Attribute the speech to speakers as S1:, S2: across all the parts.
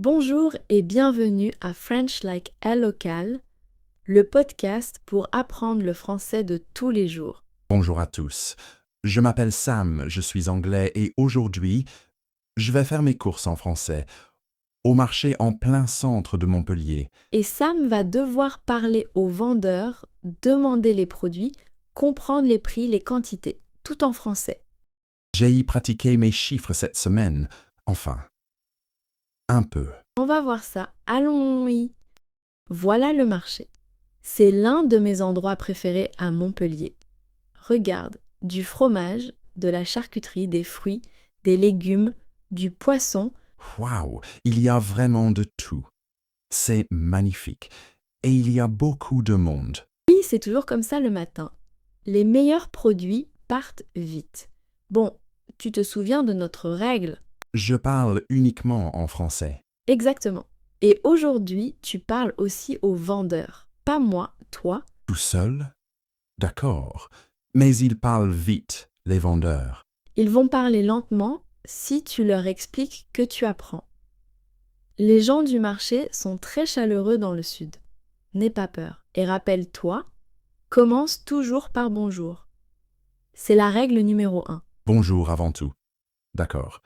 S1: Bonjour et bienvenue à French Like a Local, le podcast pour apprendre le français de tous les jours.
S2: Bonjour à tous. Je m'appelle Sam, je suis anglais et aujourd'hui, je vais faire mes courses en français au marché en plein centre de Montpellier.
S1: Et Sam va devoir parler aux vendeurs, demander les produits, comprendre les prix, les quantités, tout en français.
S2: J'ai y pratiqué mes chiffres cette semaine. Enfin, un peu.
S1: On va voir ça, allons-y. Voilà le marché. C'est l'un de mes endroits préférés à Montpellier. Regarde, du fromage, de la charcuterie, des fruits, des légumes, du poisson.
S2: Waouh, il y a vraiment de tout. C'est magnifique. Et il y a beaucoup de monde.
S1: Oui, c'est toujours comme ça le matin. Les meilleurs produits partent vite. Bon, tu te souviens de notre règle?
S2: Je parle uniquement en français.
S1: Exactement. Et aujourd'hui, tu parles aussi aux vendeurs. Pas moi, toi.
S2: Tout seul? D'accord. Mais ils parlent vite, les vendeurs.
S1: Ils vont parler lentement si tu leur expliques que tu apprends. Les gens du marché sont très chaleureux dans le sud. N'aie pas peur. Et rappelle-toi, commence toujours par bonjour. C'est la règle numéro 1.
S2: Bonjour avant tout. D'accord.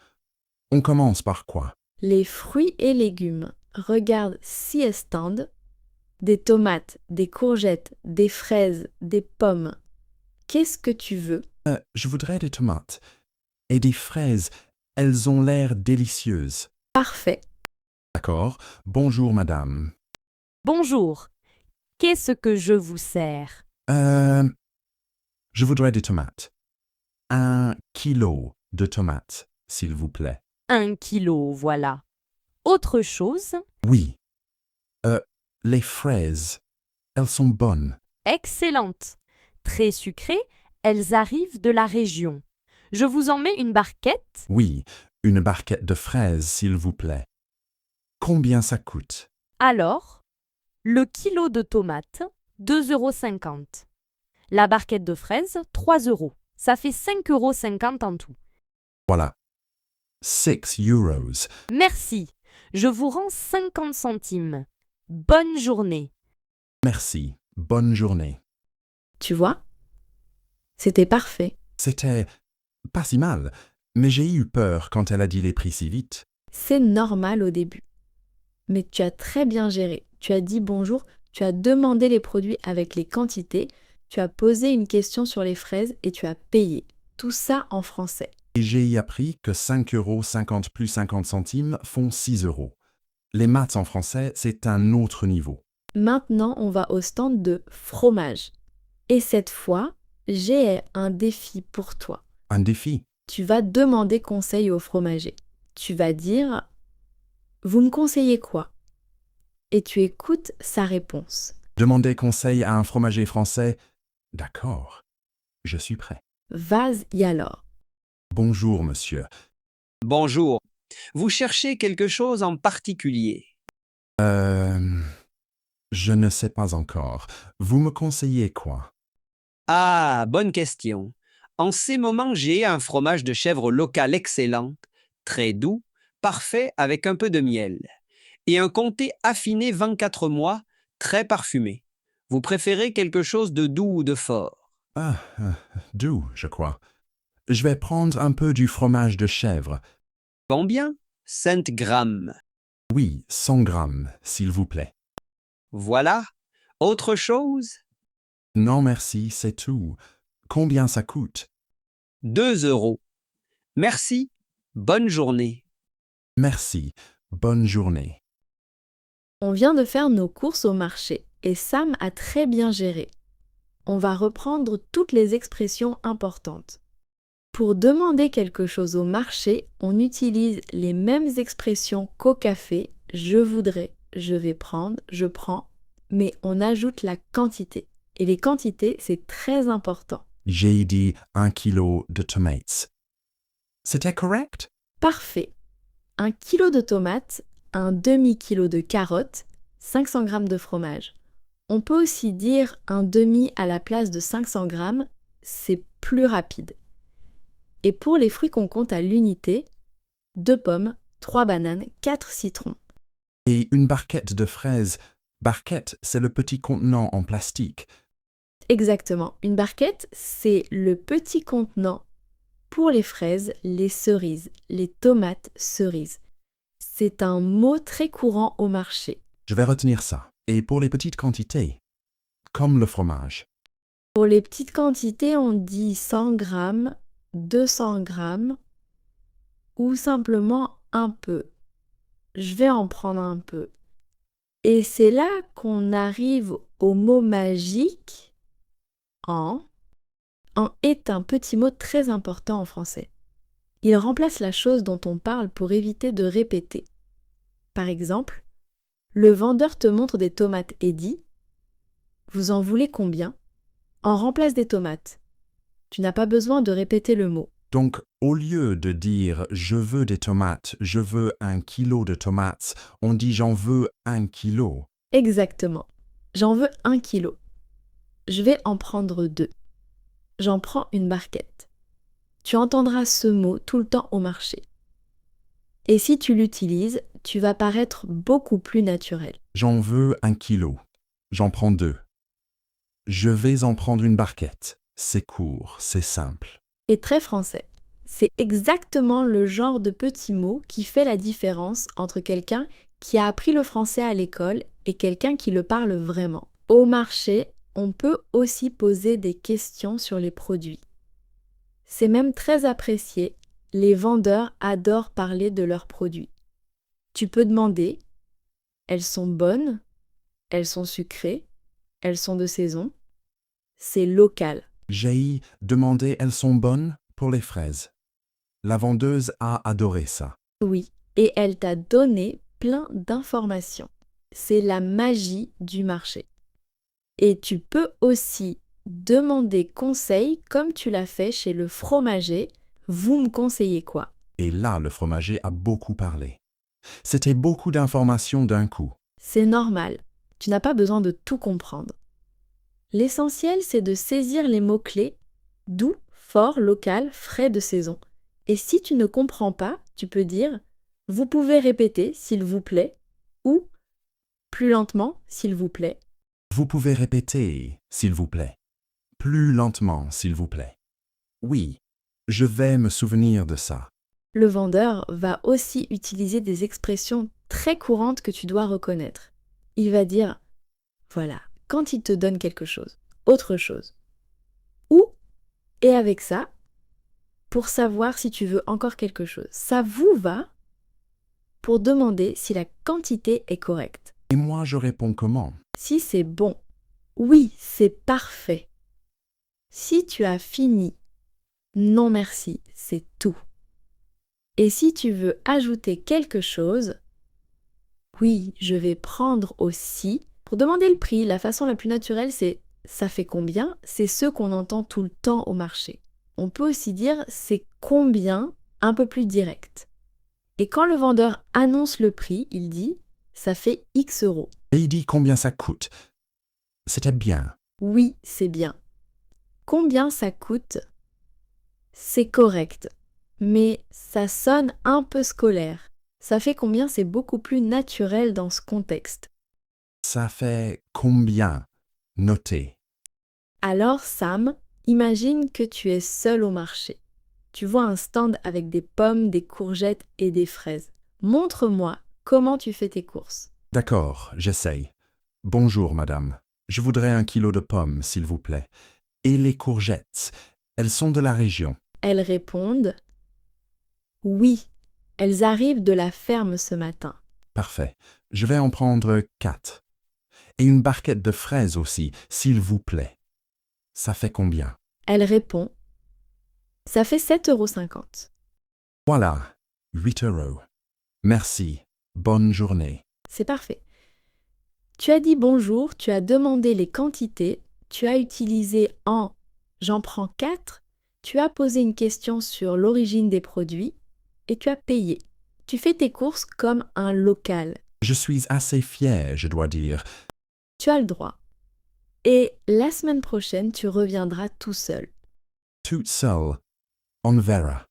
S2: On commence par quoi?
S1: Les fruits et légumes. Regarde 6 stands. Des tomates, des courgettes, des fraises, des pommes. Qu'est-ce que tu veux?
S2: Je voudrais des tomates. Et des fraises. Elles ont l'air délicieuses.
S1: Parfait.
S2: D'accord. Bonjour, madame.
S3: Bonjour, qu'est-ce que je vous sers?
S2: Je voudrais des tomates. 1 kilo de tomates, s'il vous plaît.
S3: 1 kilo, voilà. Autre chose?
S2: Oui. Les fraises. Elles sont bonnes.
S3: Excellente. Très sucrées, elles arrivent de la région. Je vous en mets une barquette?
S2: Oui. Une barquette de fraises, s'il vous plaît. Combien ça coûte?
S3: Alors, le kilo de tomates, 2,50 €. La barquette de fraises, 3 €. Ça fait 5,50 € en tout.
S2: Voilà. 6 euros.
S3: Merci. Je vous rends 50 centimes. Bonne journée.
S2: Merci. Bonne journée.
S1: Tu vois? C'était parfait.
S2: C'était pas si mal, mais j'ai eu peur quand elle a dit les prix si vite.
S1: C'est normal au début. Mais tu as très bien géré. Tu as dit bonjour, tu as demandé les produits avec les quantités, tu as posé une question sur les fraises et tu as payé. Tout ça en français.
S2: Et j'ai y appris que 5,50 € plus 50 centimes font 6 €. Les maths en français, c'est un autre niveau.
S1: Maintenant, on va au stand de fromage. Et cette fois, j'ai un défi pour toi.
S2: Un défi.
S1: Tu vas demander conseil au fromager. Tu vas dire « Vous me conseillez quoi ?» Et tu écoutes sa réponse.
S2: Demander conseil à un fromager français. D'accord. Je suis prêt.
S1: Vas-y alors.
S2: Bonjour, monsieur.
S4: Bonjour. Vous cherchez quelque chose en particulier?
S2: Je ne sais pas encore. Vous me conseillez quoi?
S4: Ah, bonne question. En ces moments, j'ai un fromage de chèvre local excellent, très doux, parfait avec un peu de miel, et un comté affiné 24 mois, très parfumé. Vous préférez quelque chose de doux ou de fort?
S2: Doux, je crois. Je vais prendre un peu du fromage de chèvre.
S4: Combien? 5 grammes.
S2: Oui, 100 grammes, s'il vous plaît.
S4: Voilà. Autre chose?
S2: Non, merci, c'est tout. Combien ça coûte?
S4: 2 €. Merci. Bonne journée.
S2: Merci. Bonne journée.
S1: On vient de faire nos courses au marché et Sam a très bien géré. On va reprendre toutes les expressions importantes. Pour demander quelque chose au marché, on utilise les mêmes expressions qu'au café, je voudrais, je vais prendre, je prends, mais on ajoute la quantité. Et les quantités, c'est très important.
S2: J'ai dit 1 kilo de tomates. C'était correct?
S1: Parfait. 1 kilo de tomates, un demi-kilo de carottes, 500 g de fromage. On peut aussi dire un demi à la place de 500 g, c'est plus rapide. Et pour les fruits qu'on compte à l'unité, 2 pommes, 3 bananes, 4 citrons.
S2: Et une barquette de fraises. Barquette, c'est le petit contenant en plastique.
S1: Exactement. Une barquette, c'est le petit contenant pour les fraises, les cerises, les tomates cerises. C'est un mot très courant au marché.
S2: Je vais retenir ça. Et pour les petites quantités, comme le fromage.
S1: Pour les petites quantités, on dit 100 grammes, 200 grammes ou simplement un peu. Je vais en prendre un peu. Et c'est là qu'on arrive au mot magique en. En est un petit mot très important en français. Il remplace la chose dont on parle pour éviter de répéter. Par exemple, le vendeur te montre des tomates et dit « Vous en voulez combien ?» en remplace des tomates. Tu n'as pas besoin de répéter le mot.
S2: Donc, au lieu de dire « je veux des tomates, je veux 1 kilo de tomates », on dit « j'en veux 1 kilo ».
S1: Exactement. J'en veux 1 kilo. Je vais en prendre 2. J'en prends une barquette. Tu entendras ce mot tout le temps au marché. Et si tu l'utilises, tu vas paraître beaucoup plus naturel.
S2: J'en veux 1 kilo. J'en prends 2. Je vais en prendre une barquette. C'est court, c'est simple.
S1: Et très français. C'est exactement le genre de petit mot qui fait la différence entre quelqu'un qui a appris le français à l'école et quelqu'un qui le parle vraiment. Au marché, on peut aussi poser des questions sur les produits. C'est même très apprécié. Les vendeurs adorent parler de leurs produits. Tu peux demander « Elles sont bonnes ? Elles sont sucrées ? Elles sont de saison ? » C'est local.
S2: J'ai demandé « elles sont bonnes ?» pour les fraises. La vendeuse a adoré ça.
S1: Oui, et elle t'a donné plein d'informations. C'est la magie du marché. Et tu peux aussi demander conseil comme tu l'as fait chez le fromager. Vous me conseillez quoi?
S2: Et là, le fromager a beaucoup parlé. C'était beaucoup d'informations d'un coup.
S1: C'est normal. Tu n'as pas besoin de tout comprendre. L'essentiel, c'est de saisir les mots-clés doux, fort, local, frais de saison. Et si tu ne comprends pas, tu peux dire « Vous pouvez répéter, s'il vous plaît » ou « Plus lentement, s'il vous plaît ».
S2: Vous pouvez répéter, s'il vous plaît. Plus lentement, s'il vous plaît. Oui, je vais me souvenir de ça.
S1: Le vendeur va aussi utiliser des expressions très courantes que tu dois reconnaître. Il va dire « Voilà », quand il te donne quelque chose, autre chose. Ou, et avec ça, pour savoir si tu veux encore quelque chose. Ça vous va pour demander si la quantité est correcte.
S2: Et moi, je réponds comment?
S1: Si c'est bon. Oui, c'est parfait. Si tu as fini. Non merci, c'est tout. Et si tu veux ajouter quelque chose, oui, je vais prendre aussi. Pour demander le prix, la façon la plus naturelle, c'est « ça fait combien ?» C'est ce qu'on entend tout le temps au marché. On peut aussi dire « c'est combien ?» un peu plus direct. Et quand le vendeur annonce le prix, il dit « ça fait X euros ».
S2: Et il dit combien ça coûte. C'était bien.
S1: Oui, c'est bien. Combien ça coûte? C'est correct, mais ça sonne un peu scolaire. Ça fait combien, c'est beaucoup plus naturel dans ce contexte.
S2: Ça fait combien? Notez.
S1: Alors Sam, imagine que tu es seul au marché. Tu vois un stand avec des pommes, des courgettes et des fraises. Montre-moi comment tu fais tes courses.
S2: D'accord, j'essaye. Bonjour, madame. Je voudrais 1 kilo de pommes, s'il vous plaît. Et les courgettes, elles sont de la région.
S1: Elles répondent « Oui, elles arrivent de la ferme ce matin.
S2: Parfait. Je vais en prendre 4. Et une barquette de fraises aussi, s'il vous plaît. Ça fait combien? »
S1: Elle répond « Ça fait 7,50 €.
S2: Voilà, 8 euros. Merci. Bonne journée.
S1: C'est parfait. Tu as dit bonjour, tu as demandé les quantités, tu as utilisé en « j'en prends 4 », tu as posé une question sur l'origine des produits et tu as payé. Tu fais tes courses comme un local.
S2: Je suis assez fier, je dois dire.
S1: Tu as le droit. Et la semaine prochaine, tu reviendras tout seul.
S2: Toute seule. On verra.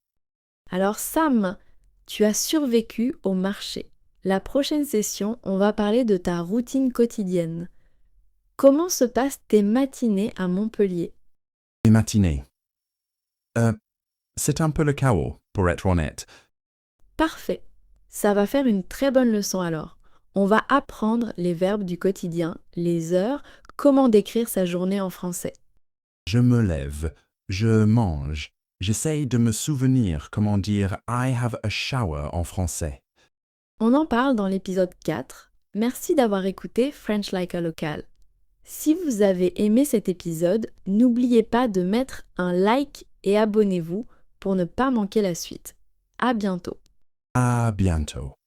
S1: Alors Sam, tu as survécu au marché. La prochaine session, on va parler de ta routine quotidienne. Comment se passent tes matinées à Montpellier?
S2: Les matinées. C'est un peu le chaos, pour être honnête.
S1: Parfait. Ça va faire une très bonne leçon alors. On va apprendre les verbes du quotidien, les heures, comment décrire sa journée en français.
S2: Je me lève, je mange, j'essaye de me souvenir comment dire I have a shower en français.
S1: On en parle dans l'épisode 4. Merci d'avoir écouté French Like a Local. Si vous avez aimé cet épisode, n'oubliez pas de mettre un like et abonnez-vous pour ne pas manquer la suite. À bientôt.
S2: À bientôt.